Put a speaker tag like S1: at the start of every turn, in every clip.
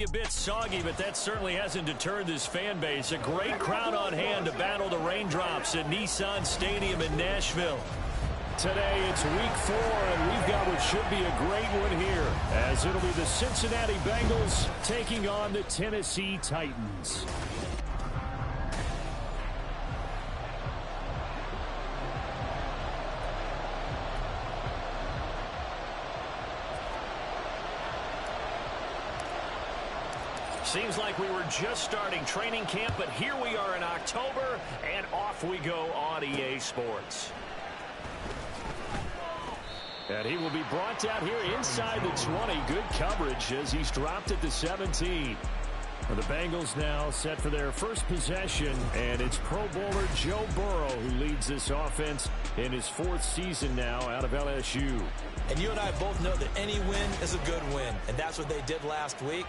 S1: A bit soggy, but that certainly hasn't deterred this fan base. A great crowd on hand to battle the raindrops at Nissan Stadium in Nashville. Today it's week 4, and we've got what should be a great one here, as it'll be the Cincinnati Bengals taking on the Tennessee Titans. Seems like we were just starting training camp, but here we are in October, and off we go on EA Sports. And he will be brought down here inside the 20. Good coverage as he's dropped at the 17. The Bengals now set for their first possession, and it's Pro Bowler Joe Burrow who leads this offense in his 4th season now out of LSU.
S2: And you and I both know that any win is a good win, and that's what they did last week.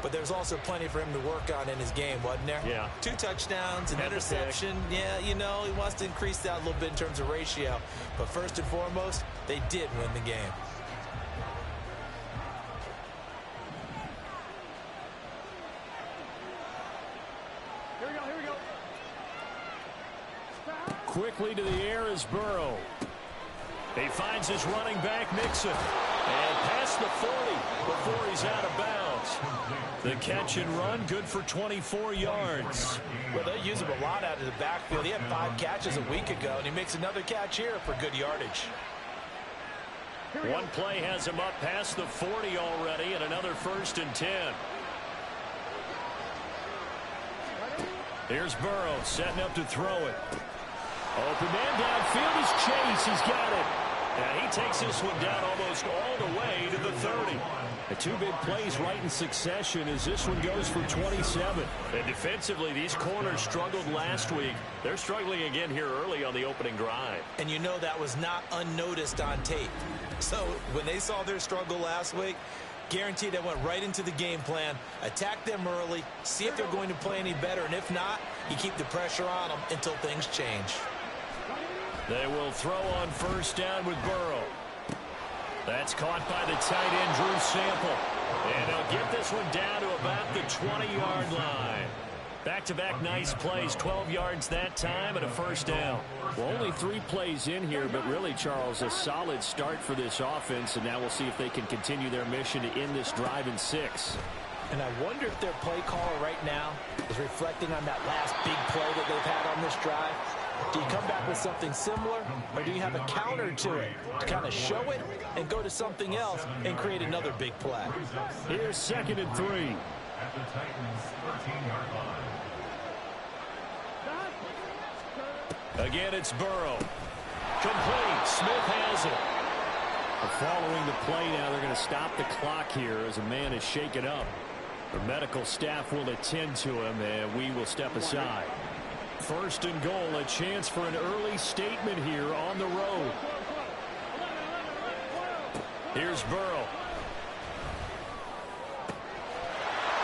S2: But there's also plenty for him to work on in his game, wasn't there?
S1: Yeah.
S2: 2 touchdowns, an interception. Yeah, you know, he wants to increase that a little bit in terms of ratio. But first and foremost, they did win the game.
S1: Here we go. Quickly to the air is Burrow. He finds his running back, Mixon. And past the 40 before he's out of bounds. The catch and run, good for 24 yards.
S2: Well, they use him a lot out of the backfield. He had 5 catches a week ago, and he makes another catch here for good yardage.
S1: One play has him up past the 40 already, and another 1st and 10. Here's Burrow setting up to throw it. Open man downfield is Chase. He's got it. And he takes this one down almost all the way to the 30. The 2 big plays right in succession as this one goes for 27. And defensively, these corners struggled last week. They're struggling again here early on the opening drive.
S2: And you know that was not unnoticed on tape. So when they saw their struggle last week, guaranteed they went right into the game plan, attack them early, see if they're going to play any better, and if not, you keep the pressure on them until things change.
S1: They will throw on 1st down with Burrow. That's caught by the tight end, Drew Sample. And they'll get this one down to about the 20-yard line. Back-to-back nice plays, 12 yards that time and a 1st down. Well, only 3 plays in here, but really, Charles, a solid start for this offense, and now we'll see if they can continue their mission to end this drive in 6.
S2: And I wonder if their play caller right now is reflecting on that last big play that they've had on this drive. Do you come back with something similar, or do you have a counter to it to kind of show it and go to something else and create another big play?
S1: Here's 2nd and 3.
S3: At the Titans' 13-yard line.
S1: Again, it's Burrow. Complete. Smith has it. Following the play now, they're going to stop the clock here as a man is shaken up. The medical staff will attend to him, and we will step aside. 1st and goal, a chance for an early statement here on the road. Here's Burrow.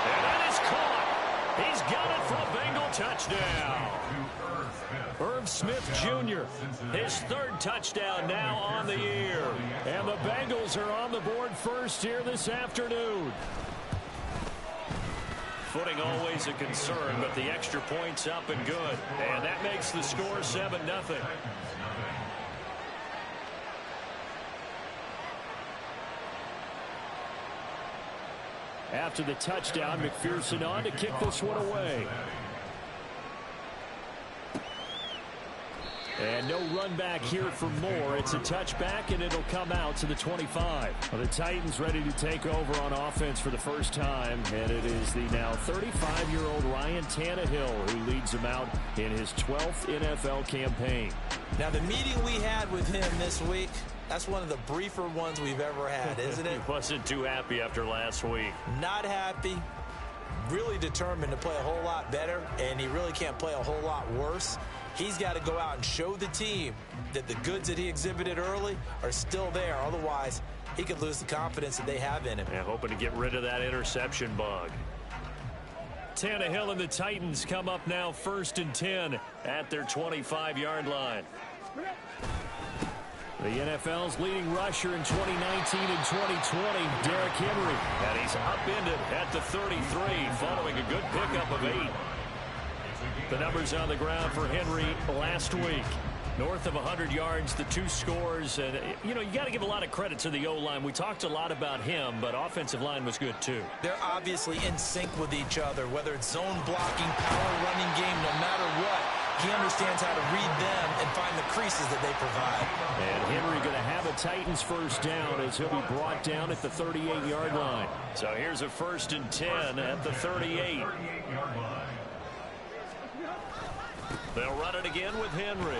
S1: And that is caught. He's got it for a Bengal touchdown. Irv Smith Jr., his 3rd touchdown now on the year. And the Bengals are on the board first here this afternoon. Footing always a concern, but the extra point's up and good. And that makes the score 7-0. After the touchdown, McPherson on to kick this one away. And no run back here for more. It's a touchback, and it'll come out to the 25. Well, the Titans ready to take over on offense for the first time, and it is the now 35-year-old Ryan Tannehill who leads them out in his 12th NFL campaign.
S2: Now, the meeting we had with him this week, that's one of the briefer ones we've ever had, isn't it?
S1: He wasn't too happy after last week.
S2: Not happy. Really determined to play a whole lot better, and he really can't play a whole lot worse. He's got to go out and show the team that the goods that he exhibited early are still there. Otherwise, he could lose the confidence that they have in him.
S1: Yeah, hoping to get rid of that interception bug. Tannehill and the Titans come up now 1st and 10 at their 25-yard line. The NFL's leading rusher in 2019 and 2020, Derrick Henry. And he's upended at the 33 following a good pickup of 8. The numbers on the ground for Henry last week. North of 100 yards, the 2 scores. And, you know, you got to give a lot of credit to the O-line. We talked a lot about him, but offensive line was good, too.
S2: They're obviously in sync with each other, whether it's zone blocking, power running game, no matter what. He understands how to read them and find the creases that they provide.
S1: And Henry going to have a Titans first down as he'll be brought down at the 38-yard line. So here's a 1st and 10 at the 38. They'll run it again with Henry.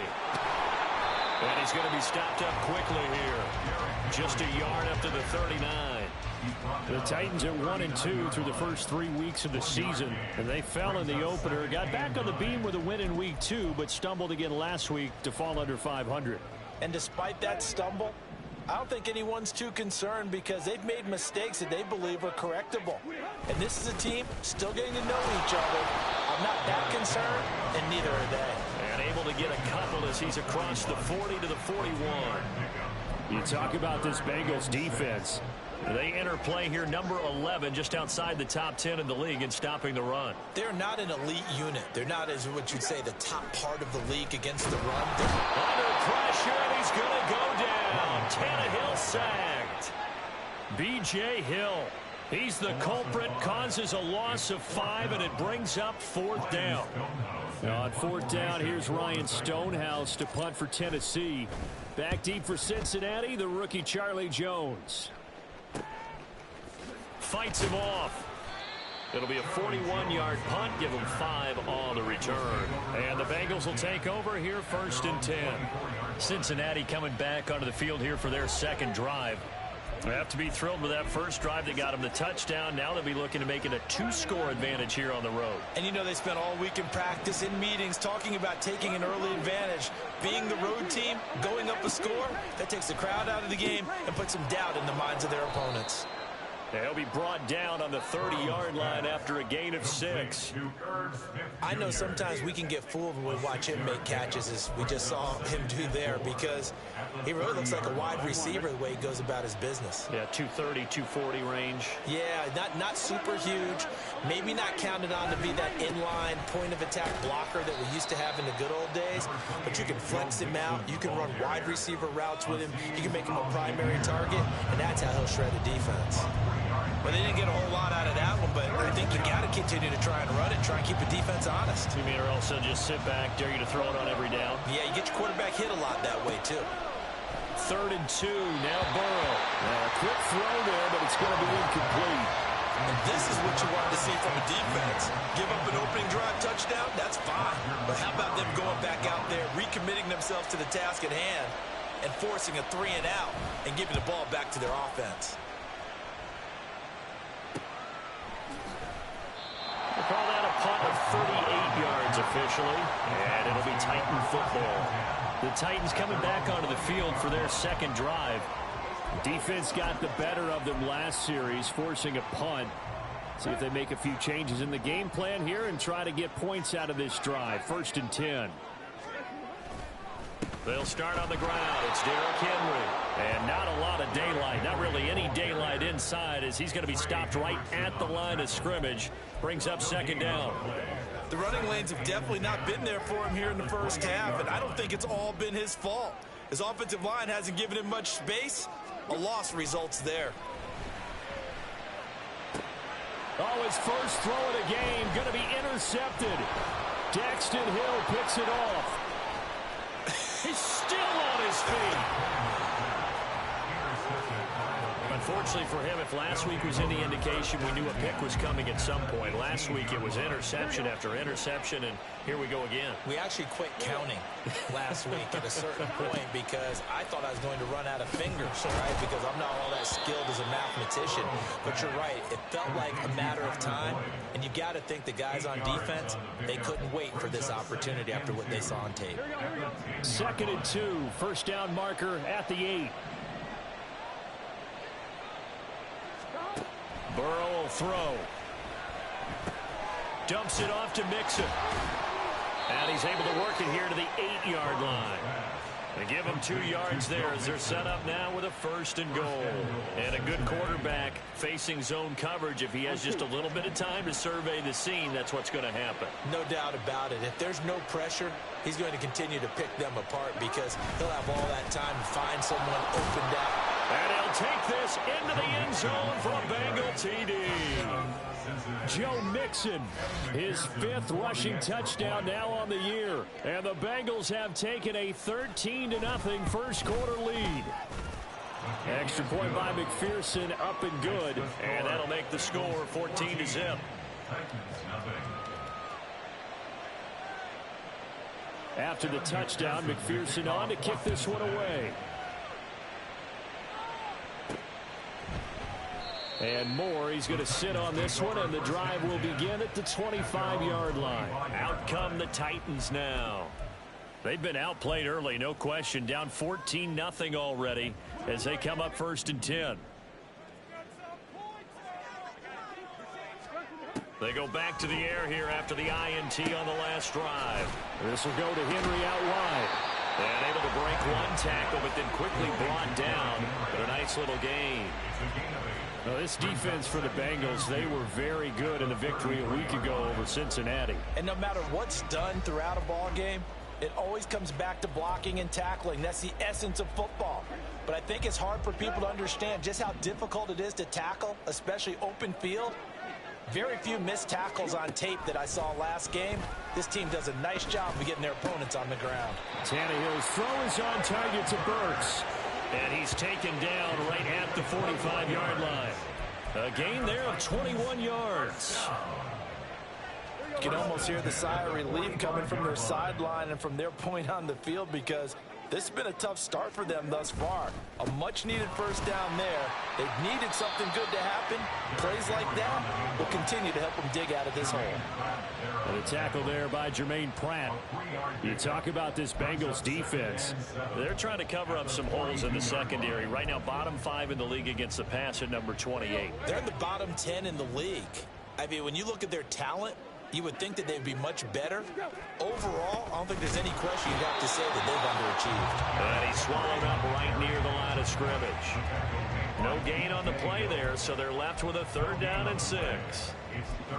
S1: And he's going to be stopped up quickly here. Just a yard up to the 39. The Titans at 1-2 through the first 3 weeks of the season, and they fell in the opener. Got back on the beam with a win in week 2, but stumbled again last week to fall under 500.
S2: And despite that stumble, I don't think anyone's too concerned because they've made mistakes that they believe are correctable. And this is a team still getting to know each other. I'm not that concerned, and neither are they.
S1: And able to get a couple as he's across the 40 to the 41. You talk about this Bengals defense. They enter play here number 11, just outside the top 10 in the league in stopping the run.
S2: They're not an elite unit. They're not, as what you'd say, the top part of the league against the run.
S1: Under pressure, and he's going to go down. Tannehill sacked. B.J. Hill. He's the culprit, causes a loss of 5, and it brings up 4th down. Now on 4th down, here's Ryan Stonehouse to punt for Tennessee. Back deep for Cincinnati, the rookie Charlie Jones. Fights him off. It'll be a 41-yard punt. Give him 5 on the return. And the Bengals will take over here 1st and 10. Cincinnati coming back onto the field here for their second drive. They have to be thrilled with that first drive that got them the touchdown. Now they'll be looking to make it a 2-score advantage here on the road.
S2: And you know they spent all week in practice, in meetings, talking about taking an early advantage. Being the road team, going up a score, that takes the crowd out of the game and puts some doubt in the minds of their opponents.
S1: He'll be brought down on the 30-yard line after a gain of 6.
S2: I know sometimes we can get fooled when we watch him make catches, as we just saw him do there, because he really looks like a wide receiver the way he goes about his business.
S1: Yeah, 230, 240 range.
S2: Yeah, not super huge. Maybe not counted on to be that inline point-of-attack blocker that we used to have in the good old days, but you can flex him out. You can run wide receiver routes with him. You can make him a primary target, and that's how he'll shred the defense. Well, they didn't get a whole lot out of that one, but I think you got to continue to try and run it, try and keep the defense honest.
S1: You mean, or else they'll just sit back, dare you to throw it on every down?
S2: Yeah, you get your quarterback hit a lot that way, too.
S1: 3rd and 2, now Burrow. Now a quick throw there, but it's going to be incomplete.
S2: And this is what you want to see from a defense. Give up an opening drive touchdown, that's fine. But how about them going back out there, recommitting themselves to the task at hand, and forcing a 3-and-out, and giving the ball back to their offense?
S1: We'll call that a punt of 38 yards officially, and it'll be Titan football. The Titans coming back onto the field for their second drive. Defense got the better of them last series, forcing a punt. See if they make a few changes in the game plan here and try to get points out of this drive. 1st and 10. They'll start on the ground. It's Derrick Henry. And not a lot of daylight. Not really any daylight inside, as he's going to be stopped right at the line of scrimmage. Brings up 2nd down.
S2: The running lanes have definitely not been there for him here in the first half, and I don't think it's all been his fault. His offensive line hasn't given him much space. A loss results there.
S1: Oh, his first throw of the game going to be intercepted. Daxton Hill picks it off. He's still on his feet. Unfortunately for him, if last week was any indication, we knew a pick was coming at some point. Last week it was interception after interception, and here we go again.
S2: We actually quit counting last week at a certain point because I thought I was going to run out of fingers, right? Because I'm not all that skilled as a mathematician. But you're right. It felt like a matter of time, and you got to think the guys on defense, they couldn't wait for this opportunity after what they saw on tape.
S1: 2nd and 2, 1st down marker at the 8. Burrow will throw. Dumps it off to Mixon. And he's able to work it here to the 8-yard line. They give him 2 yards there as they're set up now with a 1st and goal. And a good quarterback facing zone coverage. If he has just a little bit of time to survey the scene, that's what's going to happen.
S2: No doubt about it. If there's no pressure, he's going to continue to pick them apart because he'll have all that time to find someone opened up.
S1: And he'll take this into the end zone for a Bengal TD. Joe Mixon, his 5th rushing touchdown now on the year. And the Bengals have taken a 13-0 first quarter lead. Extra point by McPherson, up and good. And that'll make the score 14-0. After the touchdown, McPherson on to kick this one away. And Moore, he's going to sit on this one, and the drive will begin at the 25-yard line. Out come the Titans now. They've been outplayed early, no question. Down 14-0 already as they come up 1st and 10. They go back to the air here after the INT on the last drive. This will go to Henry out wide. And able to break one tackle, but then quickly brought down. But a nice little gain. Well, this defense for the Bengals, they were very good in the victory a week ago over Cincinnati.
S2: And no matter what's done throughout a ball game, it always comes back to blocking and tackling. That's the essence of football. But I think it's hard for people to understand just how difficult it is to tackle, especially open field. Very few missed tackles on tape that I saw last game. This team does a nice job of getting their opponents on the ground.
S1: Tannehill's throw is on target to Burks. And he's taken down right at the 45-yard line. A gain there of 21 yards.
S2: You can almost hear the sigh of relief coming from their sideline and from their point on the field because this has been a tough start for them thus far. A much-needed first down there. They've needed something good to happen. Plays like that will continue to help them dig out of this hole.
S1: And a tackle there by Jermaine Pratt. You talk about this Bengals defense. They're trying to cover up some holes in the secondary. Right now, bottom 5 in the league against the pass at number 28.
S2: They're in the bottom 10 in the league. I mean, when you look at their talent, you would think that they'd be much better. Overall, I don't think there's any question you'd have to say that they've underachieved.
S1: And he's swallowed up right near the line of scrimmage. No gain on the play there, so they're left with a 3rd down and 6.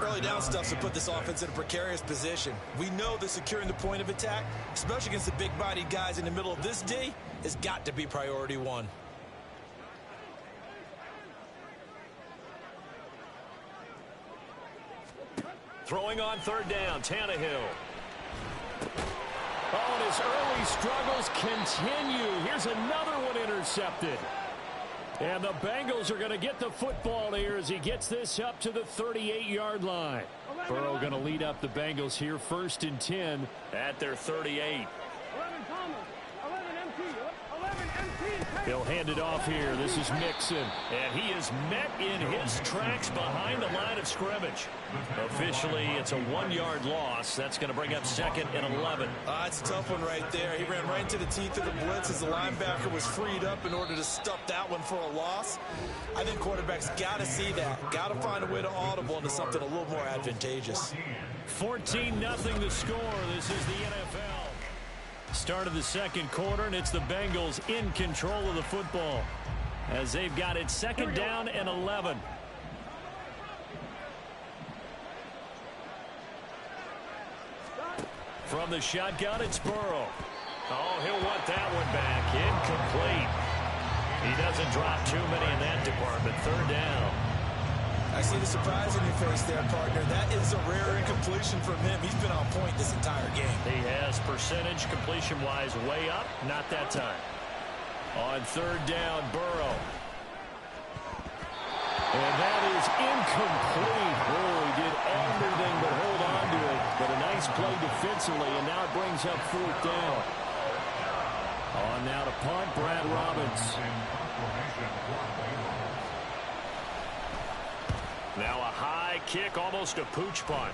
S2: Early down stuff to put this offense in a precarious position. We know that securing the point of attack, especially against the big-bodied guys in the middle of this D, has got to be priority 1.
S1: Throwing on 3rd down, Tannehill. Oh, and his early struggles continue. Here's another one intercepted. And the Bengals are going to get the football here as he gets this up to the 38-yard line. Burrow going to lead up the Bengals here, 1st and 10 at their 38. He'll hand it off here. This is Mixon. And he is met in his tracks behind the line of scrimmage. Officially, it's a 1-yard loss. That's going to bring up 2nd and 11.
S2: It's a tough one right there. He ran right into the teeth of the blitz as the linebacker was freed up in order to stuff that one for a loss. I think quarterbacks got to see that. Got to find a way to audible into something a little more advantageous.
S1: 14-0 the score. This is the NFL. Start of the 2nd quarter, and it's the Bengals in control of the football as they've got it 2nd down and 11. From the shotgun, it's Burrow. Oh, he'll want that one back. Incomplete. He doesn't drop too many in that department. 3rd down.
S2: I see the surprise in your face there, partner. That is a rare incompletion from him. He's been on point this entire game.
S1: He has percentage completion-wise way up. Not that time. On 3rd down, Burrow. And that is incomplete. Oh, he did everything but hold on to it. But a nice play defensively, and now it brings up 4th down. On now to punt, Brad Robbins. Now a high kick, almost a pooch punt.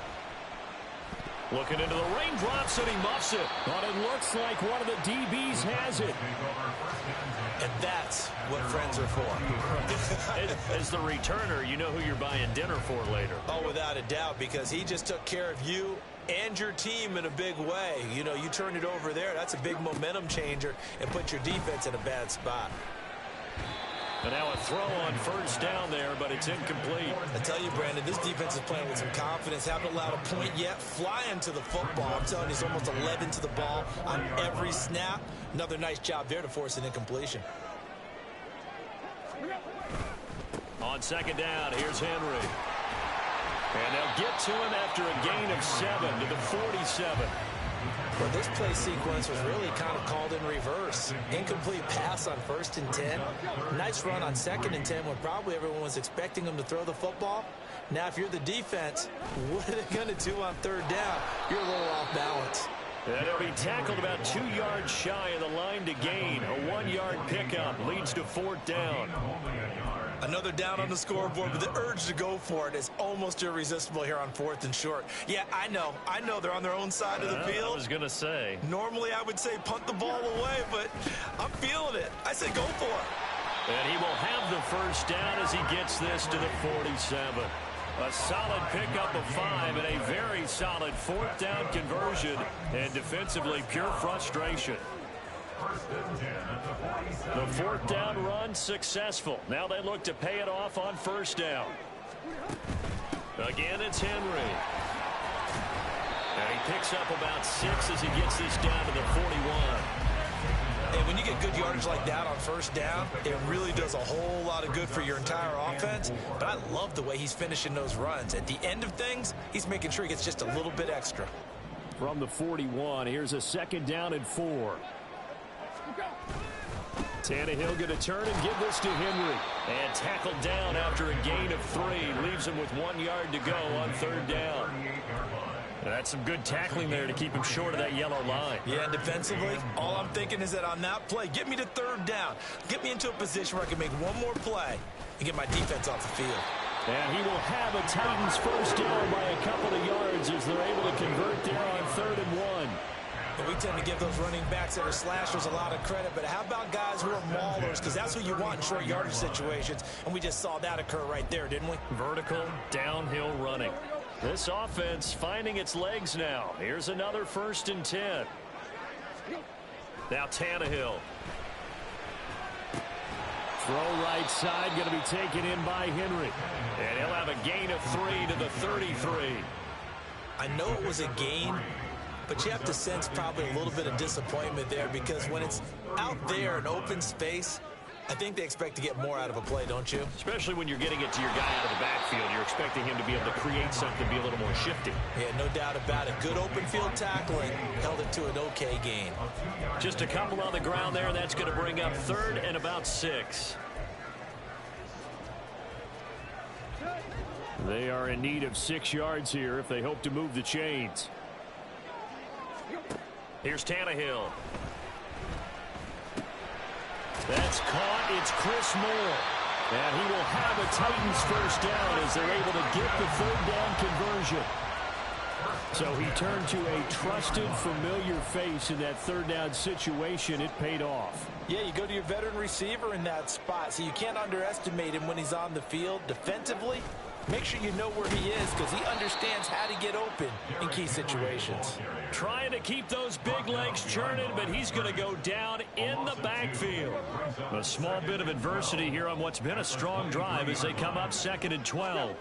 S1: Looking into the raindrops, and he muffs it. But it looks like one of the DBs has it.
S2: And that's what friends are for.
S1: As the returner, you know who you're buying dinner for later.
S2: Oh, without a doubt, because he just took care of you and your team in a big way. You know, you turn it over there, that's a big momentum changer and put your defense in a bad spot.
S1: And now a throw on first down there, but it's incomplete.
S2: I tell you, Brandon, this defense is playing with some confidence. Haven't allowed a point yet. Flying to the football. I'm telling you, it's almost 11 to the ball on every snap. Another nice job there to force an incompletion.
S1: On second down, here's Henry. And they'll get to him after a gain of 7 to the 47.
S2: Well, this play sequence was really kind of called in reverse. Incomplete pass on 1st and 10. Nice run on 2nd and 10 when probably everyone was expecting him to throw the football. Now, if you're the defense, what are they going to do on 3rd down? You're a little off balance.
S1: And he'll be tackled about 2 yards shy of the line to gain. A 1-yard pickup leads to 4th down.
S2: Another down on the scoreboard, but the urge to go for it is almost irresistible here on 4th and short. Yeah, I know they're on their own side of the field.
S1: I was going to say.
S2: Normally I would say punt the ball away, but I'm feeling it. I say go for it.
S1: And he will have the first down as he gets this to the 47. A solid pickup of 5 and a very solid 4th down conversion. And defensively, pure frustration. The 4th down run successful. Now they look to pay it off on 1st down. Again, it's Henry. And he picks up about 6 as he gets this down to the 41.
S2: And when you get good yardage like that on 1st down, it really does a whole lot of good for your entire offense. But I love the way he's finishing those runs. At the end of things, he's making sure he gets just a little bit extra.
S1: From the 41, here's a 2nd down and 4. Tannehill going to turn and give this to Henry. And tackled down after a gain of 3. Leaves him with 1 yard to go on 3rd down. And that's some good tackling there to keep him short of that yellow line.
S2: Yeah, defensively, all I'm thinking is that on that play, get me to 3rd down. Get me into a position where I can make one more play and get my defense off the field.
S1: And he will have a Titans first down by a couple of yards as they're able to convert there on 3rd and 1.
S2: And we tend to give those running backs that are slashers a lot of credit, but how about guys who are maulers? Because that's what you want in short yardage situations, and we just saw that occur right there, didn't we?
S1: Vertical, downhill running. This offense finding its legs now. Here's another 1st and 10. Now Tannehill. Throw right side, going to be taken in by Henry. And he'll have a gain of 3 to the 33.
S2: I know it was a gain, but you have to sense probably a little bit of disappointment there because when it's out there in open space, I think they expect to get more out of a play, don't you?
S1: Especially when you're getting it to your guy out of the backfield. You're expecting him to be able to create something, be a little more shifty.
S2: Yeah, no doubt about it. Good open field tackling held it to an okay gain.
S1: Just a couple on the ground there. That's going to bring up 3rd and about 6. They are in need of 6 yards here if they hope to move the chains. Here's Tannehill. That's caught. It's Chris Moore. And he will have a Titans first down as they're able to get the 3rd down conversion. So he turned to a trusted, familiar face in that 3rd down situation. It paid off.
S2: Yeah, you go to your veteran receiver in that spot, so you can't underestimate him when he's on the field. Defensively, make sure you know where he is because he understands how to get open in key situations.
S1: Trying to keep those big legs churning, but he's going to go down in the backfield. A small bit of adversity here on what's been a strong drive as they come up 2nd and 12.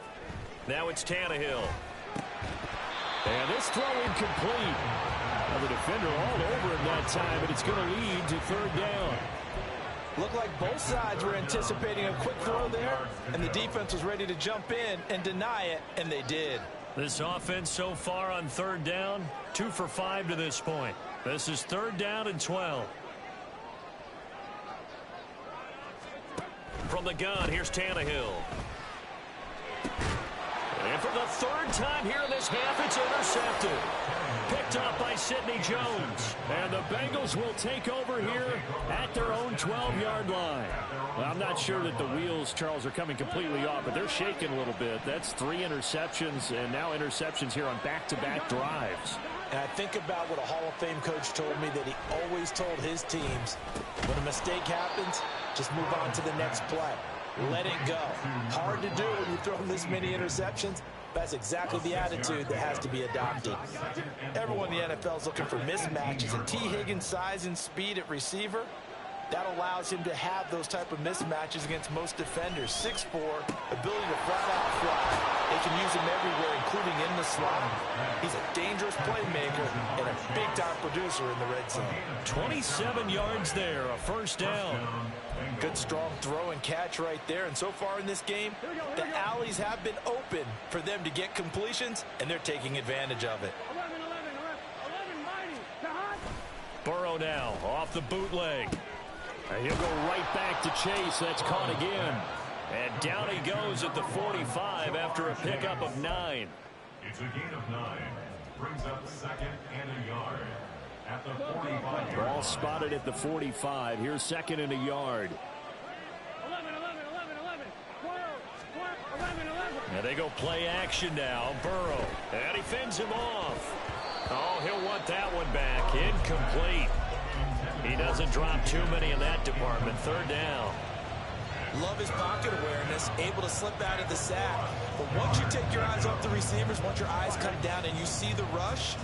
S1: Now it's Tannehill. And this throw incomplete. Now the defender all over him that time, but it's going to lead to 3rd down.
S2: Looked like both sides were anticipating a quick throw there, and the defense was ready to jump in and deny it, and they did.
S1: This offense so far on 3rd down, 2 for 5 to this point. This is 3rd down and 12. From the gun, here's Tannehill. And for the 3rd time here in this half, it's intercepted. Picked up by Sidney Jones. And the Bengals will take over here at their own 12-yard line. Well, I'm not sure that the wheels, Charles, are coming completely off, but they're shaking a little bit. That's 3 interceptions, and now interceptions here on back-to-back drives.
S2: And I think about what a Hall of Fame coach told me that he always told his teams, when a mistake happens, just move on to the next play. Let it go. Hard to do when you throw this many interceptions, That's exactly the attitude that has to be adopted. Everyone in the NFL is looking for mismatches, and T. Higgins' size and speed at receiver, that allows him to have those type of mismatches against most defenders. 6'4", ability to flat out fly. They can use him everywhere, including in the slot. He's a dangerous playmaker and a big-time producer in the red zone.
S1: 27 yards there, a first down.
S2: Good strong throw and catch right there. And so far in this game, the alleys have been open for them to get completions, and they're taking advantage of it.
S1: Burrow now off the bootleg. And he'll go right back to chase. That's caught again. And down he goes at the 45 after a pickup of 9.
S3: It's a gain of 9. Brings up second and a yard. At the 45.
S1: Ball spotted at the 45. Here's second and a yard. 11. And they go play action now. Burrow. And he fends him off. Oh, he'll want that one back. Incomplete. He doesn't drop too many in that department. Third down.
S2: Love his pocket awareness, able to slip out of the sack. But once you take your eyes off the receivers, once your eyes come down and you see the rush,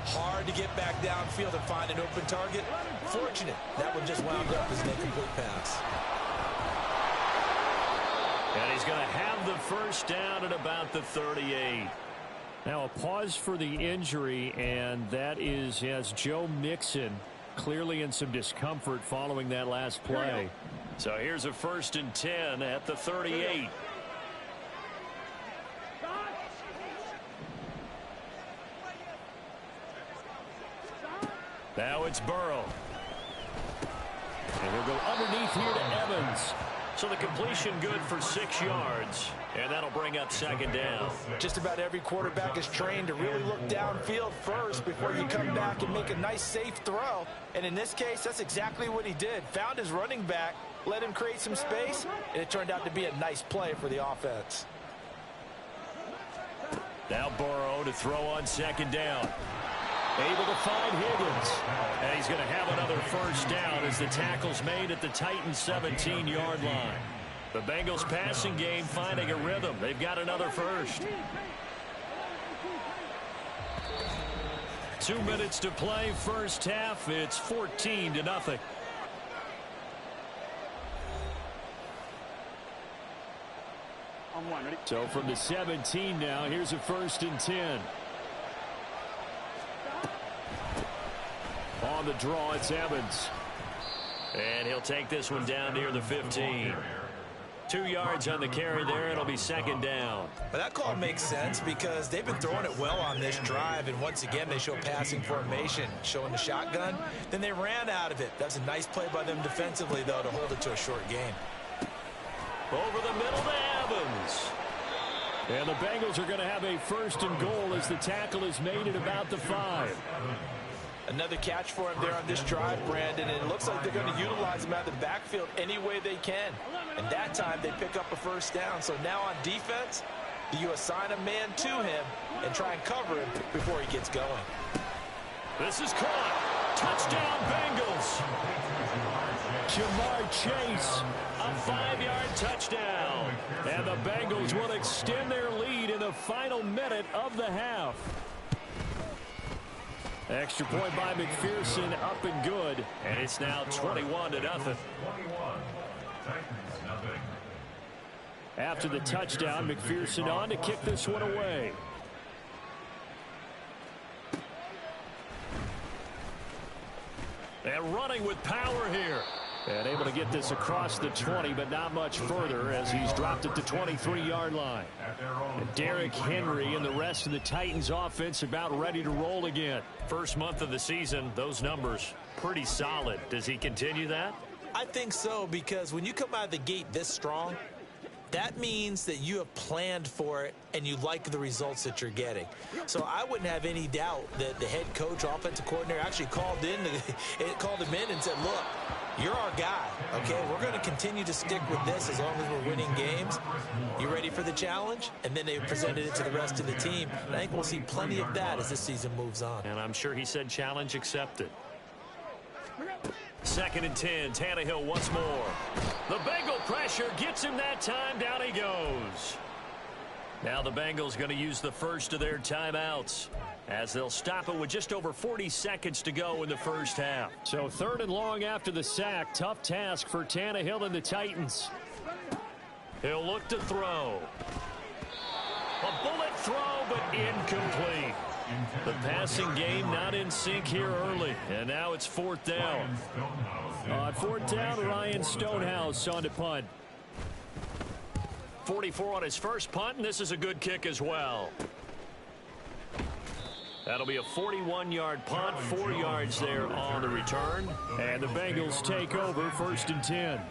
S2: hard to get back downfield and find an open target. Fortunate, that one just wound up as an incomplete pass.
S1: And he's going to have the first down at about the 38. Now a pause for the injury, and that is, yes, Joe Mixon clearly in some discomfort following that last play. So here's a 1st and 10 at the 38. Now it's Burrow. And he'll go underneath here to Evans. So the completion good for 6 yards. And that'll bring up second down.
S2: Just about every quarterback is trained to really look downfield first before you come back and make a nice, safe throw. And in this case, that's exactly what he did. Found his running back, let him create some space, and it turned out to be a nice play for the offense.
S1: Now Burrow to throw on second down. Able to find Higgins. And he's going to have another first down as the tackle's made at the Titans' 17-yard line. The Bengals passing game finding a rhythm. They've got another first. 2 minutes to play first half. It's 14-0. So from the 17 now, here's a 1st and 10. On the draw, it's Evans. And he'll take this one down near the 15. 2 yards on the carry there. It'll be second down.
S2: But that call makes sense because they've been throwing it well on this drive. And once again, they show passing formation, showing the shotgun. Then they ran out of it. That's a nice play by them defensively, though, to hold it to a short gain.
S1: Over the middle to Evans. And the Bengals are going to have a 1st and goal as the tackle is made at about the 5.
S2: Another catch for him there on this drive, Brandon, and it looks like they're going to utilize him out of the backfield any way they can. And that time they pick up a first down. So now on defense, do you assign a man to him and try and cover him before he gets going?
S1: This is caught. Touchdown, Bengals. Jamar Chase, a 5-yard touchdown. And the Bengals will extend their lead in the final minute of the half. Extra point by McPherson, up and good. And it's now 21-0. After the touchdown, McPherson on to kick this one away. And running with power here. And able to get this across the 20, but not much further as he's dropped it to 23-yard line. And Derrick Henry and the rest of the Titans offense about ready to roll again. First month of the season, those numbers pretty solid. Does he continue that?
S2: I think so, because when you come out of the gate this strong, that means that you have planned for it and you like the results that you're getting. So I wouldn't have any doubt that the head coach, offensive coordinator, actually called him in and said, look, you're our guy, okay? We're going to continue to stick with this as long as we're winning games. You ready for the challenge? And then they presented it to the rest of the team. And I think we'll see plenty of that as this season moves on.
S1: And I'm sure he said challenge accepted. 2nd and 10, Tannehill once more. The Bengal pressure gets him that time. Down he goes. Now the Bengals going to use the first of their timeouts as they'll stop it with just over 40 seconds to go in the first half. So 3rd and long after the sack. Tough task for Tannehill and the Titans. He'll look to throw. A bullet throw, but incomplete. The passing game not in sync here early. And now it's 4th down. On 4th down, Ryan Stonehouse on to punt. 44 on his first punt, and this is a good kick as well. That'll be a 41-yard punt, 4 yards there on the return. And the Bengals take over 1st and 10.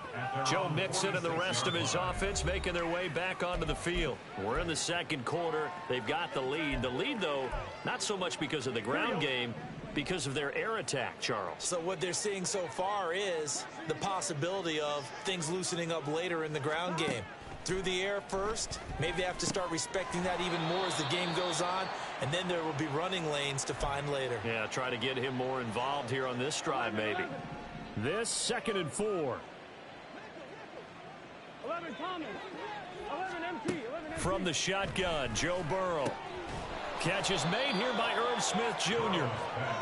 S1: Joe Mixon and the rest of his offense making their way back onto the field. We're in the 2nd quarter. They've got the lead. The lead, though, not so much because of the ground game, because of their air attack, Charles.
S2: So what they're seeing so far is the possibility of things loosening up later in the ground game. Through the air first, maybe they have to start respecting that even more as the game goes on, and then there will be running lanes to find later.
S1: Yeah, try to get him more involved here on this drive maybe. This 2nd and 4.
S4: 11 Thomas, 11 MT, 11 MT.
S1: From the shotgun, Joe Burrow. Catch is made here by Irv Smith Jr.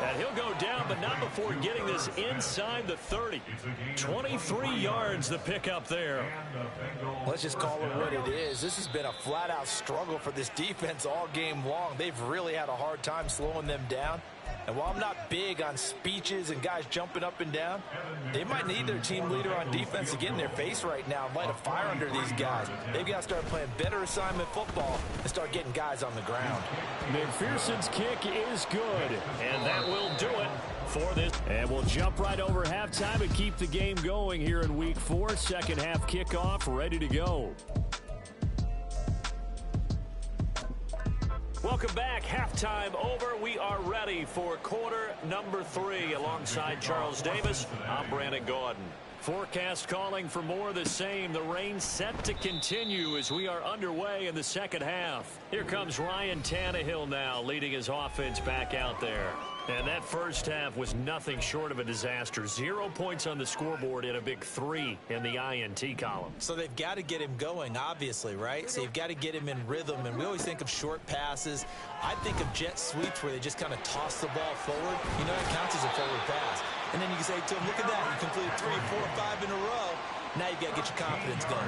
S1: And he'll go down, but not before getting this inside the 30. 23 yards the pickup there.
S2: Let's just call it what it is. This has been a flat-out struggle for this defense all game long. They've really had a hard time slowing them down. And while I'm not big on speeches and guys jumping up and down, they might need their team leader on defense to get in their face right now and light a fire under these guys. They've got to start playing better assignment football and start getting guys on the ground.
S1: McPherson's kick is good, and that will do it for this. And we'll jump right over halftime and keep the game going here in Week 4. 2nd half kickoff ready to go. Welcome back. Halftime over. We are ready for quarter number 3. Alongside Charles Davis, I'm Brandon Gordon. Forecast calling for more of the same. The rain set to continue as we are underway in the 2nd half. Here comes Ryan Tannehill now leading his offense back out there. And that first half was nothing short of a disaster. 0 points on the scoreboard and a big 3 in the INT column.
S2: So they've got to get him going, obviously, right? So you've got to get him in rhythm. And we always think of short passes. I think of jet sweeps where they just kind of toss the ball forward. You know, that counts as a forward pass. And then you can say to him, look at that. You completed 3, 4, 5 in a row. Now you've got to get your confidence going.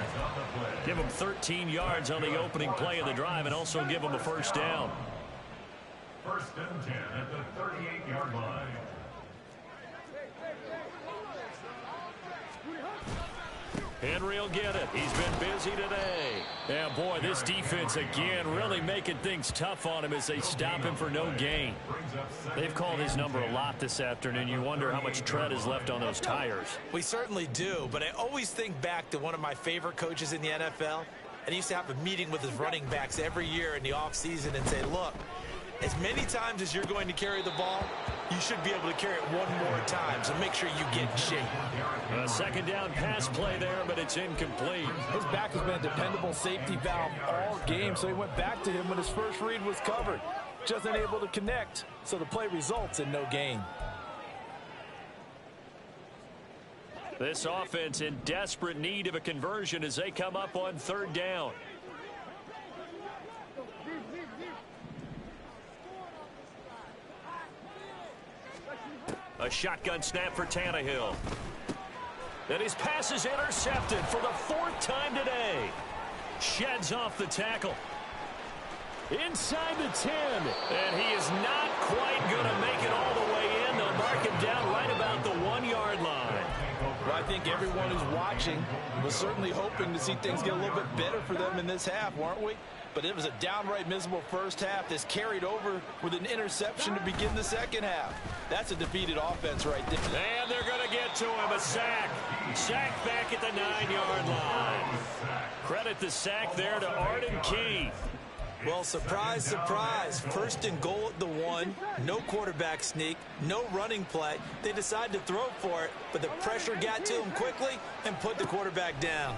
S1: Give him 13 yards on the opening play of the drive and also give him a first down.
S3: 1st and 10 at the 38-yard line.
S1: Henry will get it. He's been busy today. Yeah, boy, this defense again really making things tough on him as they stop him for no gain. They've called his number a lot this afternoon. You wonder how much tread is left on those tires.
S2: We certainly do, but I always think back to one of my favorite coaches in the NFL, and he used to have a meeting with his running backs every year in the offseason and say, look, as many times as you're going to carry the ball, you should be able to carry it one more time, so make sure you get in shape.
S1: A 2nd down pass play there, but it's incomplete.
S5: His back has been a dependable safety valve all game, so he went back to him when his first read was covered. Just unable to connect, so the play results in no gain.
S1: This offense in desperate need of a conversion as they come up on 3rd down. A shotgun snap for Tannehill. And his pass is intercepted for the 4th time today. Sheds off the tackle. Inside the 10. And he is not quite going to make it all the way in. They'll mark him down right about the 1-yard line.
S5: Well, I think everyone who's watching was certainly hoping to see things get a little bit better for them in this half, weren't we? But it was a downright miserable first half that's carried over with an interception to begin the 2nd half. That's a defeated offense right there.
S1: And they're going to get to him. A sack. Sack back at the 9-yard line. Credit the sack there to Arden Key.
S2: Well, surprise, surprise. 1st and goal at the 1. No quarterback sneak. No running play. They decided to throw for it, but the pressure got to him quickly and put the quarterback down.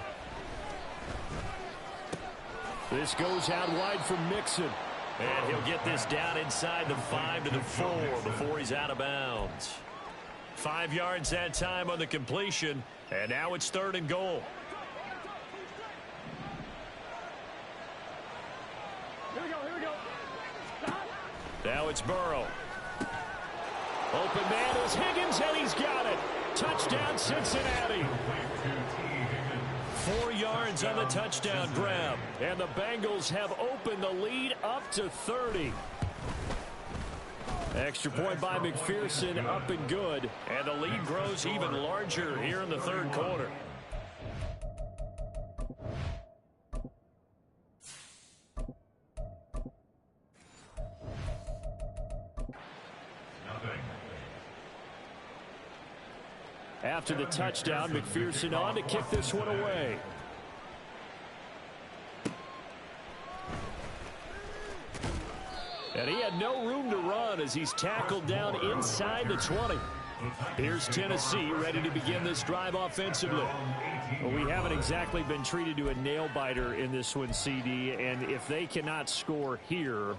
S1: This goes out wide for Mixon. And he'll get this down inside the 5 to the 4 before he's out of bounds. 5 yards that time on the completion. And now it's 3rd and goal. Now it's Burrow. Open man is Higgins, and he's got it. Touchdown, Cincinnati. 4 yards on the touchdown grab. And the Bengals have opened the lead up to 30. Extra point by McPherson, up and good. And the lead grows even larger here in the third quarter. After the touchdown, McPherson on to kick this one away. And he had no room to run as he's tackled down inside the 20. Here's Tennessee ready to begin this drive offensively. Well, we haven't exactly been treated to a nail-biter in this one, CD, and if they cannot score here,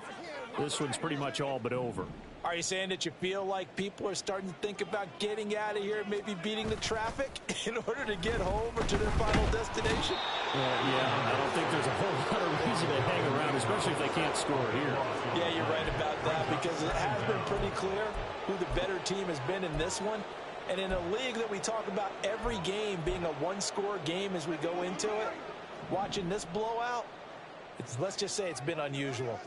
S1: this one's pretty much all but over.
S2: Are you saying that you feel like people are starting to think about getting out of here, maybe beating the traffic in order to get home or to their final destination?
S1: Yeah, I don't think there's a whole lot of reason to hang around, especially if they can't score here.
S2: Yeah, you're right about that, because it has been pretty clear who the better team has been in this one. And in a league that we talk about every game being a one-score game as we go into it, watching this blowout, let's just say it's been unusual.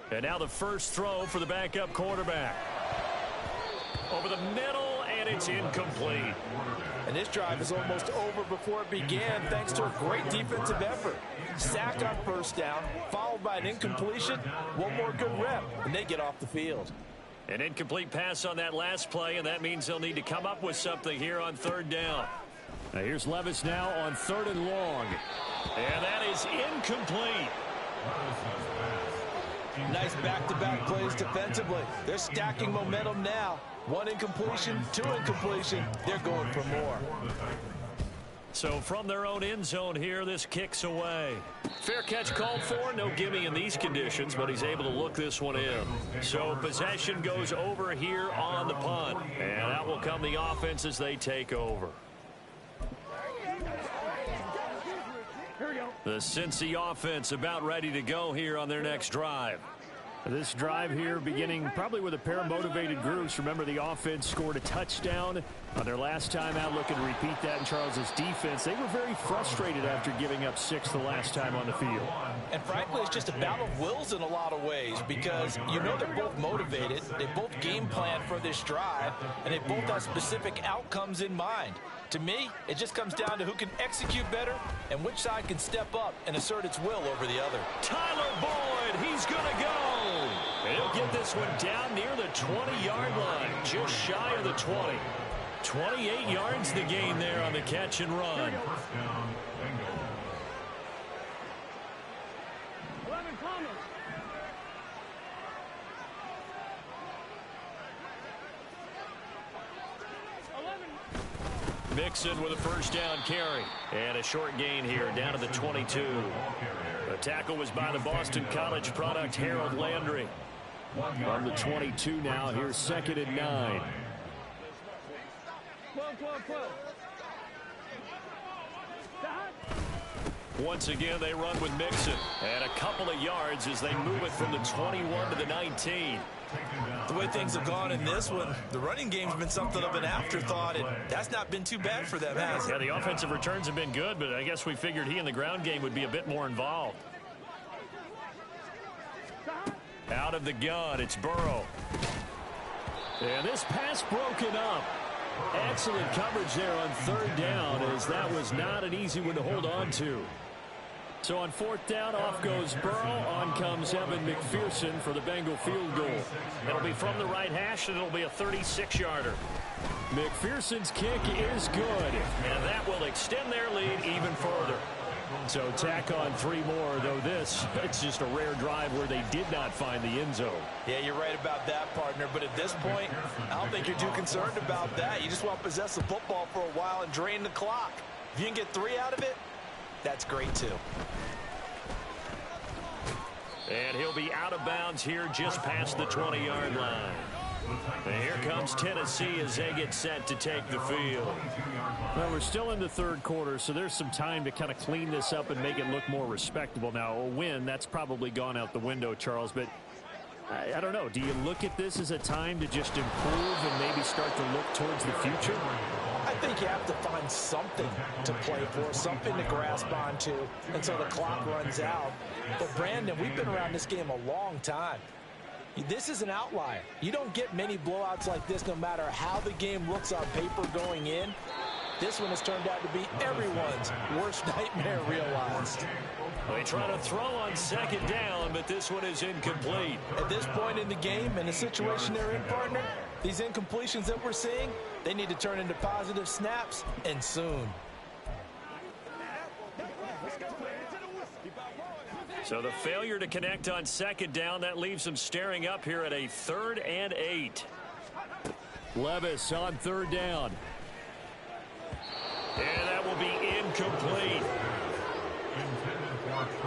S1: And now the first throw for the backup quarterback. Over the middle, and it's incomplete.
S2: And this drive is almost over before it began thanks to a great defensive effort. Sack on first down, followed by an incompletion. One more good rep, and they get off the field.
S1: An incomplete pass on that last play, and that means they'll need to come up with something here on third down. Now here's Levis now on 3rd and long. And that is incomplete.
S2: Nice back-to-back plays defensively. They're stacking momentum now. 1 incompletion, 2 incompletion. They're going for more.
S1: So from their own end zone here, this kicks away. Fair catch called for. No gimme in these conditions, but he's able to look this one in. So possession goes over here on the punt. And that will come the offense as they take over. The Cincy offense about ready to go here on their next drive. This drive here beginning probably with a pair of motivated groups. Remember, the offense scored a touchdown on their last time out, looking to repeat that in Charles's defense. They were very frustrated after giving up 6 the last time on the field.
S2: And frankly, it's just a battle of wills in a lot of ways, because you know they're both motivated. They both game plan for this drive, and they both have specific outcomes in mind. To me, it just comes down to who can execute better and which side can step up and assert its will over the other.
S1: Tyler Boyd, he's going to go. And he'll get this one down near the 20-yard line, just shy of the 20. 28 yards the gain there on the catch and run.
S4: 11 Thomas.
S1: Mixon with a first down carry. And a short gain here down to the 22. The tackle was by the Boston College product, Harold Landry. From the 22 now, here's 2nd and 9.
S4: 12.
S1: Once again, they run with Mixon. And a couple of yards as they move it from the 21 to the 19.
S2: The way things have gone in this one, the running game's been something of an afterthought, and that's not been too bad for them, has it?
S1: Yeah, the offensive returns have been good, but I guess we figured he in the ground game would be a bit more involved. Out of the gun, it's Burrow. And this pass broken up. Excellent coverage there on 3rd down, as that was not an easy one to hold on to. So on 4th down, off goes Burrow. On comes Evan McPherson for the Bengal field goal. It'll be from the right hash, and it'll be a 36-yarder. McPherson's kick is good, and that will extend their lead even further. So tack on 3 more, though it's just a rare drive where they did not find the end zone.
S2: Yeah, you're right about that, partner. But at this point, I don't think you're too concerned about that. You just want to possess the football for a while and drain the clock. If you can get 3 out of it, that's great, too.
S1: And he'll be out of bounds here just past the 20-yard line. And here comes Tennessee as they get set to take the field. Well, we're still in the 3rd quarter, so there's some time to kind of clean this up and make it look more respectable. Now, a win, that's probably gone out the window, Charles, but I don't know. Do you look at this as a time to just improve and maybe start to look towards the future?
S2: I think you have to find something to play for, something to grasp onto until the clock runs out. But, Brandon, we've been around this game a long time. This is an outlier. You don't get many blowouts like this no matter how the game looks on paper going in. This one has turned out to be everyone's worst nightmare realized.
S1: They try to throw on second down, but this one is incomplete.
S2: At this point in the game and the situation they're in, partner, these incompletions that we're seeing, they need to turn into positive snaps, and soon.
S1: So the failure to connect on second down, that leaves them staring up here at a 3rd and 8. Levis on 3rd down. And that will be incomplete.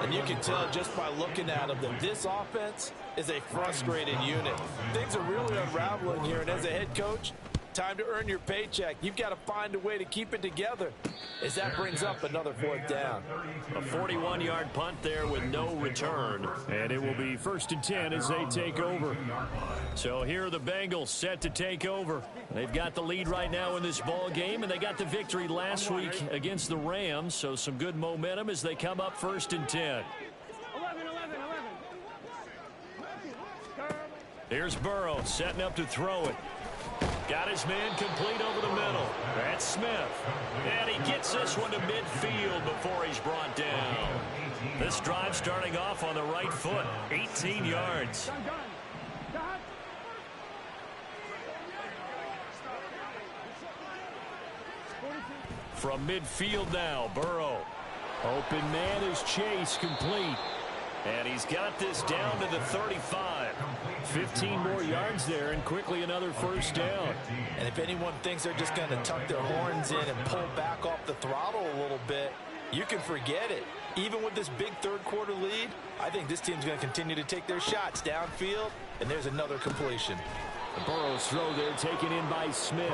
S2: And you can tell just by looking at them that this offense is a frustrated unit. Things are really unraveling here, and as a head coach, time to earn your paycheck. You've got to find a way to keep it together as that brings up another 4th down.
S1: A 41-yard punt there with no return. And it will be 1st and 10 as they take over. So here are the Bengals set to take over. They've got the lead right now in this ball game, and they got the victory last week against the Rams. So some good momentum as they come up 1st and 10.
S4: 11.
S1: Here's Burrow setting up to throw it. Got his man complete over the middle. That's Smith. And he gets this one to midfield before he's brought down. This drive starting off on the right foot. 18 yards. From midfield now, Burrow. Open man is Chase, complete. And he's got this down to the 35. 15 more yards there, and quickly another 1st down.
S2: And if anyone thinks they're just going to tuck their horns in and pull back off the throttle a little bit, you can forget it. Even with this big 3rd quarter lead, I think this team's going to continue to take their shots downfield, and there's another completion.
S1: The Burrow's throw there taken in by Smith.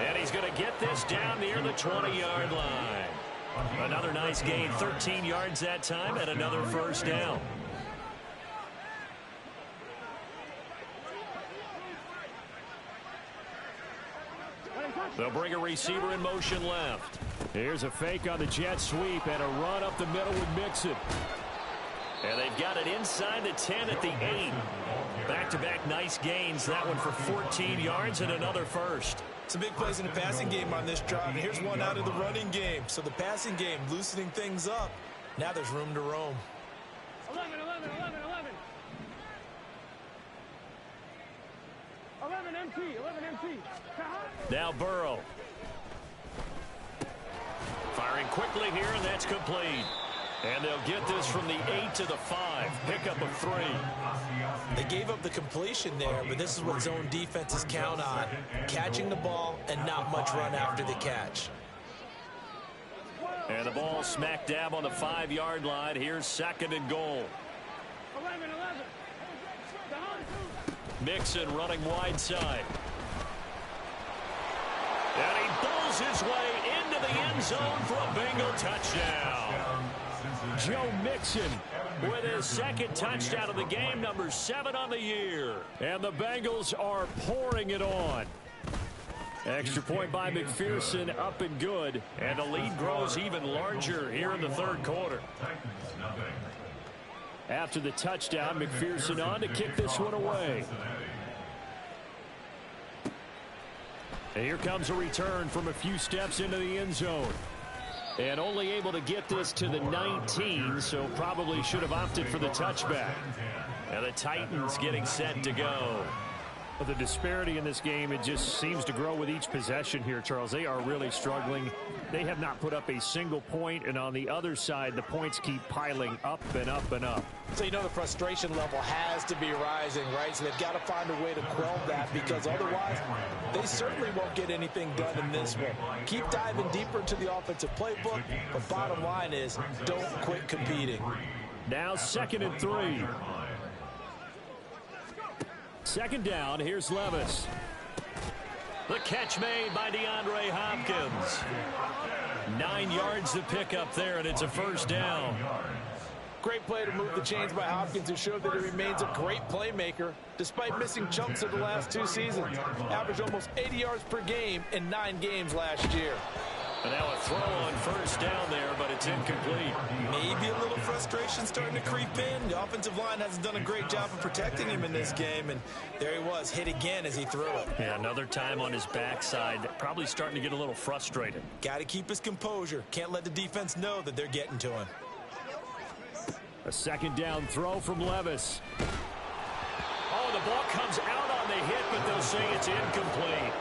S1: And he's going to get this down near the 20-yard line. Another nice gain, 13 yards that time, and another 1st down. They'll bring a receiver in motion left. Here's a fake on the jet sweep and a run up the middle with Mixon. And they've got it inside the 10 at the 8. Back-to-back nice gains. That one for 14 yards and another 1st.
S2: Some big plays in the passing game on this drive. And here's one out of the running game. So the passing game loosening things up. Now there's room to roam.
S4: 11. 11 MT.
S1: Now Burrow. Firing quickly here, and that's complete. And they'll get this from the 8 to the 5. Pickup of 3.
S2: They gave up the completion there, but this is what zone defenses count on. Catching the ball and not much run after the catch.
S1: And the ball smack dab on the 5-yard line. Here's 2nd and goal.
S4: 11.
S1: Mixon running wide side. And he bowls his way into the end zone for a Bengal touchdown. Joe Mixon with his 2nd touchdown of the game, number 7 on the year. And the Bengals are pouring it on. Extra point by McPherson, up and good. And the lead grows even larger here in the 3rd quarter. After the touchdown, McPherson on to kick this one away. And here comes a return from a few steps into the end zone. And only able to get this to the 19, so probably should have opted for the touchback. And the Titans getting set to go. The disparity in this game, it just seems to grow with each possession here, Charles. They are really struggling. They have not put up a single point, and on the other side, the points keep piling up and up and up.
S2: So you know the frustration level has to be rising, right? So they've got to find a way to quell that, because otherwise they certainly won't get anything done in this one. Keep diving deeper into the offensive playbook, but bottom line is don't quit competing.
S1: Now 2nd and 3. 2nd down, here's Levis. The catch made by DeAndre Hopkins. 9 yards to pick up there, and it's a 1st down.
S5: Great play to move the chains by Hopkins, who showed that he remains a great playmaker despite missing chunks of the last 2 seasons. Averaged almost 80 yards per game in 9 games last year.
S1: And now a throw on first down there, but it's incomplete.
S2: Maybe a little frustration starting to creep in. The offensive line hasn't done a great job of protecting him in this game, and there he was, hit again as he threw it.
S1: Yeah, another time on his backside, probably starting to get a little frustrated.
S2: Got to keep his composure. Can't let the defense know that they're getting to him.
S1: A second down throw from Levis. Oh, the ball comes out on the hit, but they'll say it's incomplete.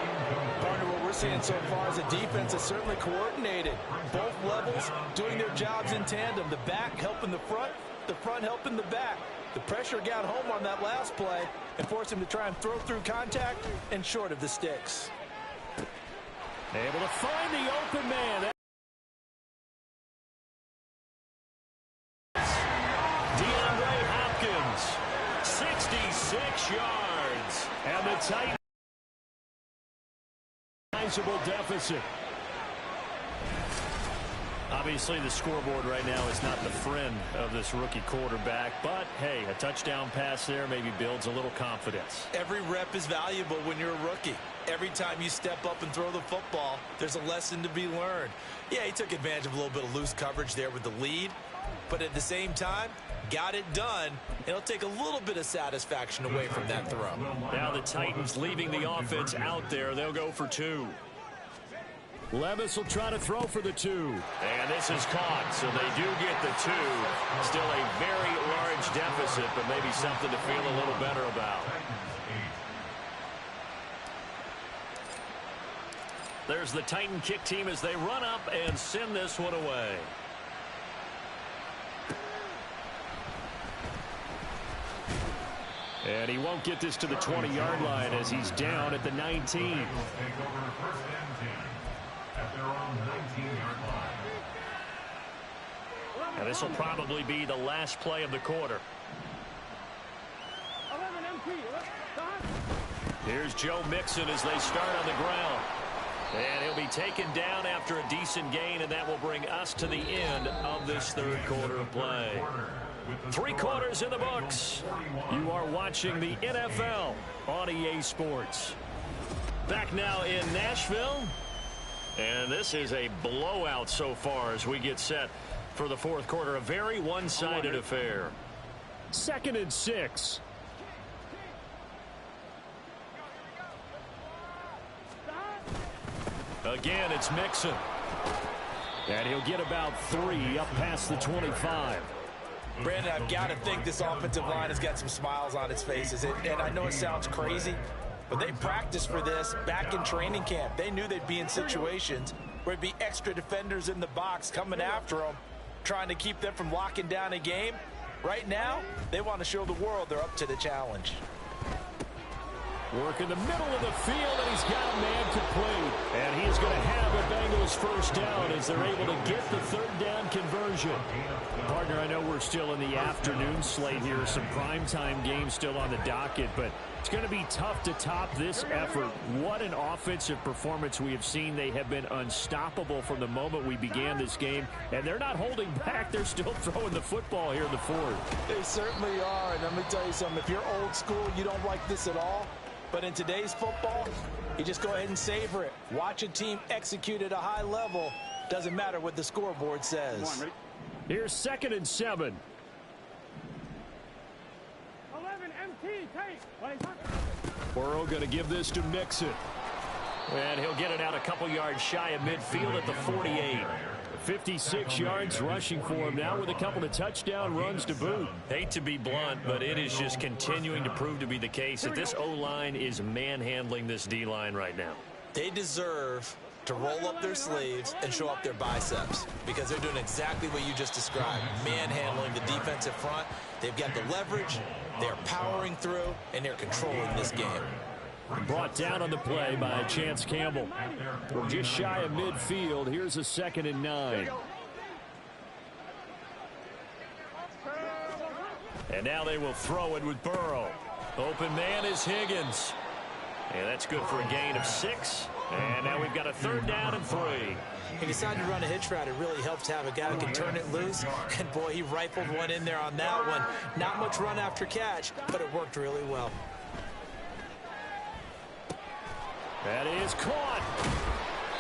S5: Partner, what we're seeing so far is the defense is certainly coordinated. Both levels doing their jobs in tandem. The back helping the front helping the back. The pressure got home on that last play and forced him to try and throw through contact and short of the sticks.
S1: Able to find the open man. Hopkins, 66 yards. And the Titans, sizable deficit. Obviously, the scoreboard right now is not the friend of this rookie quarterback, but hey, a touchdown pass there maybe builds a little confidence.
S2: Every rep is valuable when you're a rookie. Every time you step up and throw the football, there's a lesson to be learned. Yeah, he took advantage of a little bit of loose coverage there with the lead, but at the same time, got it done. It'll take a little bit of satisfaction away from that throw.
S1: Now the Titans leaving the offense out there. They'll go for 2. Levis will try to throw for the 2. And this is caught, so they do get the 2. Still a very large deficit, but maybe something to feel a little better about. There's the Titan kick team as they run up and send this one away. And he won't get this to the 20-yard line as he's down at the 19. And this will probably be the last play of the quarter.
S4: 11 MT.
S1: Here's Joe Mixon as they start on the ground. And he'll be taken down after a decent gain, and that will bring us to the end of this third quarter of play. 3 quarters in the books. You are watching the NFL on EA Sports. Back now in Nashville. And this is a blowout so far as we get set for the fourth quarter. A very one-sided affair. 2nd and 6. Again, it's Mixon. And he'll get about 3 up past the 25.
S2: Brandon, I've got to think this offensive line has got some smiles on its faces. And I know it sounds crazy, but they practiced for this back in training camp. They knew they'd be in situations where it'd be extra defenders in the box coming after them, trying to keep them from locking down a game. Right now, they want to show the world they're up to the challenge.
S1: Work in the middle of the field, and he's got a man complete. And he is going to have a Bengals first down as they're able to get the third down conversion. Partner, I know we're still in the afternoon slate here. Some primetime games still on the docket, but it's going to be tough to top this effort. What an offensive performance we have seen. They have been unstoppable from the moment we began this game, and they're not holding back. They're still throwing the football here in the fourth.
S2: They certainly are, and let me tell you something. If you're old school, you don't like this at all. But in today's football, you just go ahead and savor it. Watch a team execute at a high level. Doesn't matter what the scoreboard says.
S1: Here's 2nd and 7.
S4: 11 MT. Take.
S1: Burrow going to give this to Mixon. And he'll get it out a couple yards shy of midfield at the 48. 56 yards rushing for him now with a couple of touchdown runs to boot. Hate to be blunt, but it is just continuing to prove to be the case that this O-line is manhandling this D-line right now.
S2: They deserve to roll up their sleeves and show up their biceps because they're doing exactly what you just described, manhandling the defensive front. They've got the leverage, they're powering through, and they're controlling this game.
S1: Brought down on the play by Chance Campbell. From just shy of midfield, here's a 2nd and 9. And now they will throw it with Burrow. Open man is Higgins. And that's good for a gain of 6. And now we've got a 3rd down and 3.
S2: He decided to run a hitch route. It really helps to have a guy who can turn it loose. And, boy, he rifled one in there on that one. Not much run after catch, but it worked really well.
S1: That is caught.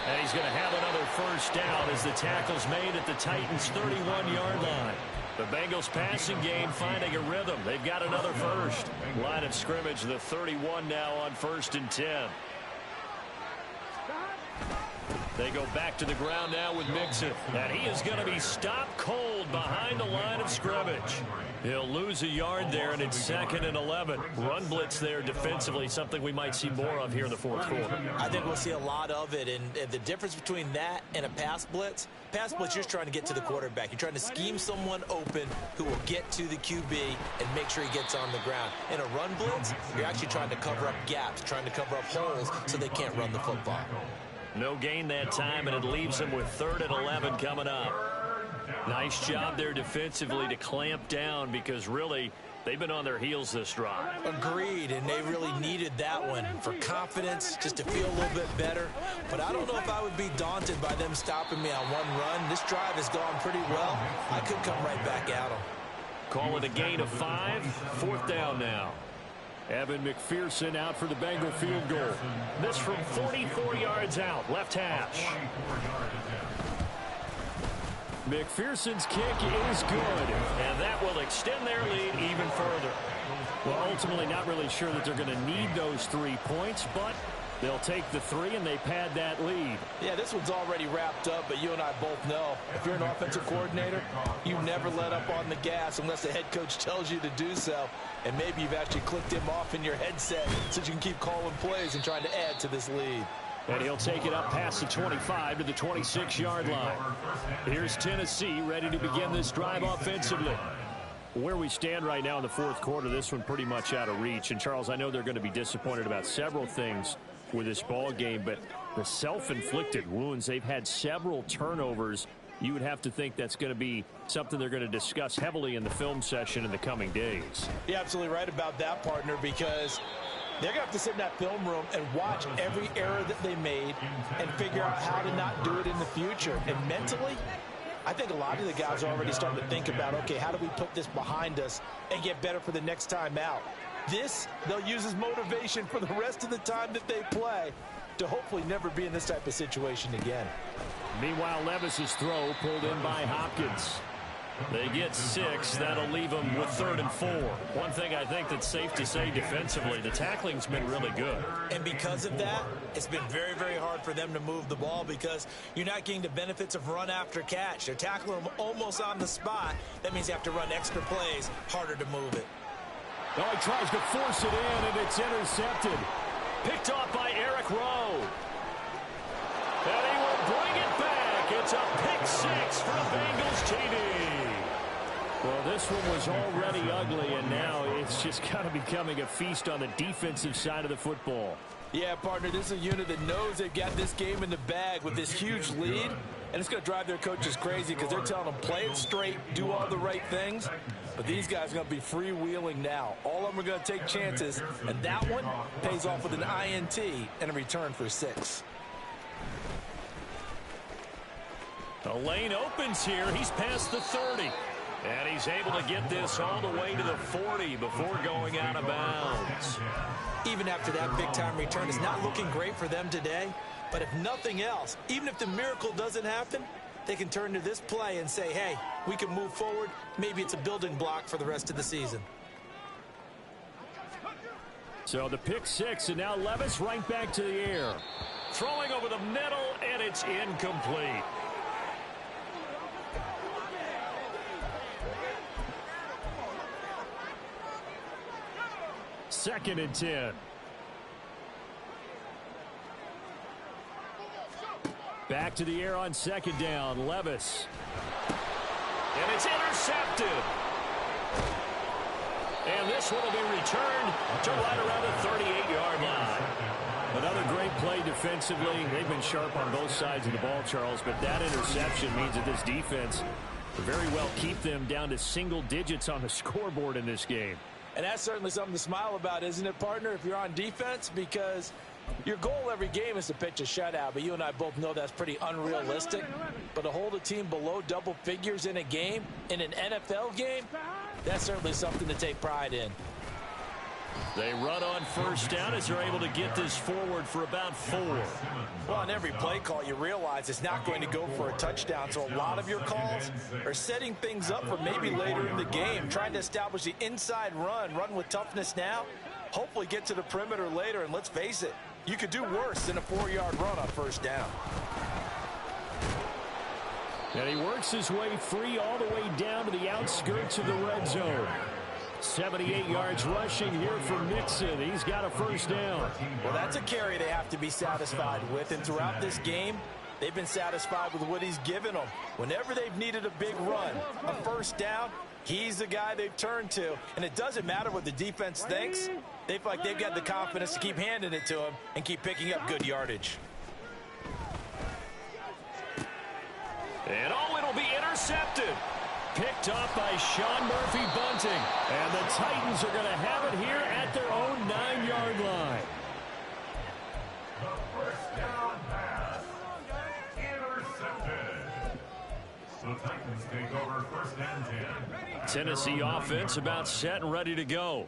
S1: And he's going to have another 1st down as the tackle's made at the Titans' 31-yard line. The Bengals passing game finding a rhythm. They've got another 1st. Line of scrimmage, the 31 now on 1st and 10. They go back to the ground now with Mixon. And he is going to be stopped cold behind the line of scrimmage. He'll lose a yard there, and it's 2nd and 11. Run blitz there defensively, something we might see more of here in the 4th quarter.
S2: I think we'll see a lot of it. And the difference between that and a pass blitz, you're just trying to get to the quarterback. You're trying to scheme someone open who will get to the QB and make sure he gets on the ground. In a run blitz, you're actually trying to cover up gaps, trying to cover up holes so they can't run the football.
S1: No gain that time, and it leaves them with 3rd and 11 coming up. Nice job there defensively to clamp down because really they've been on their heels this drive.
S2: Agreed, and they really needed that one for confidence, just to feel a little bit better. But I don't know if I would be daunted by them stopping me on one run. This drive has gone pretty well. I could come right back at them.
S1: Call it a gain of 5. 4th down now. Evan McPherson out for the Bengal field goal. This from 44 yards out, left hash. McPherson's kick is good, and that will extend their lead even further. Well, ultimately not really sure that they're going to need those 3 points, but they'll take the 3 and they pad that lead.
S5: Yeah, this one's already wrapped up, but you and I both know if you're an offensive coordinator, you never let up on the gas unless the head coach tells you to do so. And maybe you've actually clicked him off in your headset so you can keep calling plays and trying to add to this lead.
S1: And he'll take it up past the 25 to the 26-yard line. Here's Tennessee ready to begin this drive offensively. Where we stand right now in the 4th quarter, this one pretty much out of reach. And, Charles, I know they're going to be disappointed about several things with this ball game, but the self-inflicted wounds, they've had several turnovers. You would have to think that's going to be something they're going to discuss heavily in the film session in the coming days.
S5: You're absolutely right about that, partner, because they're going to have to sit in that film room and watch every error that they made and figure out how to not do it in the future. And mentally, I think a lot of the guys are already starting to think about, okay, how do we put this behind us and get better for the next time out? This, they'll use as motivation for the rest of the time that they play to hopefully never be in this type of situation again.
S1: Meanwhile, Levis's throw pulled in by Hopkins. They get 6. That'll leave them with 3rd and 4. One thing I think that's safe to say defensively, the tackling's been really good.
S2: And because of that, it's been very, very hard for them to move the ball because you're not getting the benefits of run after catch. They're tackling them almost on the spot. That means you have to run extra plays, harder to move it.
S1: Oh, he tries to force it in, and it's intercepted. Picked off by Eric Rowe. And he will bring it back. It's a pick 6 for the Bengals TD. Well, this one was already ugly, and now it's just kind of becoming a feast on the defensive side of the football.
S5: Yeah, partner, this is a unit that knows they've got this game in the bag with this huge lead, and it's going to drive their coaches crazy because they're telling them play it straight, do all the right things. But these guys are going to be freewheeling now. All of them are going to take chances, and that one pays off with an INT and a return for 6.
S1: The lane opens here. He's past the 30. And he's able to get this all the way to the 40 before going out of bounds.
S2: Even after that big-time return, it's not looking great for them today. But if nothing else, even if the miracle doesn't happen, they can turn to this play and say, hey, we can move forward. Maybe it's a building block for the rest of the season.
S1: So the pick 6, and now Levis right back to the air. Throwing over the middle, and it's incomplete. Second and 10. Back to the air on 2nd down. Levis. And it's intercepted. And this one will be returned to right around the 38-yard line. Another great play defensively. They've been sharp on both sides of the ball, Charles, but that interception means that this defense will very well keep them down to single digits on the scoreboard in this game.
S5: And that's certainly something to smile about, isn't it, partner, if you're on defense? Because
S2: Your goal every game is to pitch a shutout, but you and I both know that's pretty unrealistic. But to hold a team below double figures in a game, in an NFL game, that's certainly something to take pride in.
S1: They run on first down as they're able to get this forward for about 4.
S2: Well, on every play call, you realize it's not going to go for a touchdown. So a lot of your calls are setting things up for maybe later in the game, trying to establish the inside run with toughness now, hopefully get to the perimeter later. And let's face it, you could do worse than a 4-yard run on first down.
S1: And he works his way free all the way down to the outskirts of the red zone. 78 yards rushing here for Mixon. He's got a first down.
S2: Well, that's a carry they have to be satisfied with. And throughout this game, they've been satisfied with what he's given them. Whenever they've needed a big run, a first down, he's the guy they've turned to. And it doesn't matter what the defense thinks. They feel like they've got the confidence to keep handing it to him and keep picking up good yardage.
S1: And it'll be intercepted. Picked up by Sean Murphy-Bunting. And the Titans are going to have it here at their own 9-yard line.
S3: The first down pass. Intercepted. The Titans take over first and 10.
S1: Tennessee offense about set and ready to go.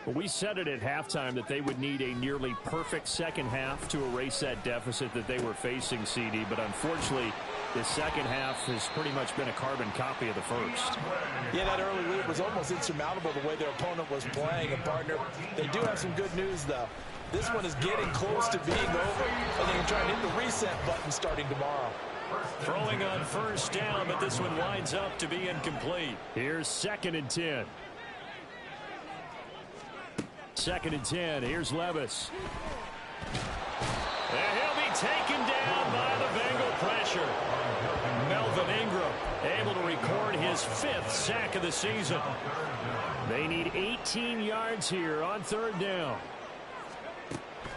S1: Well, we said it at halftime that they would need a nearly perfect second half to erase that deficit that they were facing, CD. But unfortunately, the second half has pretty much been a carbon copy of the first.
S2: Yeah, that early lead was almost insurmountable the way their opponent was playing. And, partner, they do have some good news, though. This one is getting close to being over, and they can try and hit the reset button starting tomorrow.
S1: Throwing on first down, but this one winds up to be incomplete. Here's 2nd and 10. 2nd and 10. Here's Levis. And he'll be taken down by the Bengal pressure. Melvin Ingram able to record his 5th sack of the season. They need 18 yards here on 3rd down.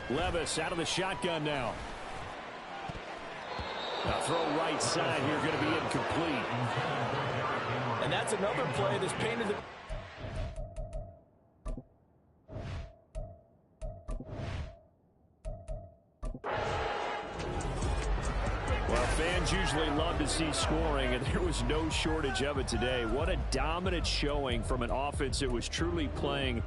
S1: Levis out of the shotgun now. A throw right side here going to be incomplete.
S2: And that's another play that's painted the...
S1: Well, fans usually love to see scoring, and there was no shortage of it today. What a dominant showing from an offense that was truly playing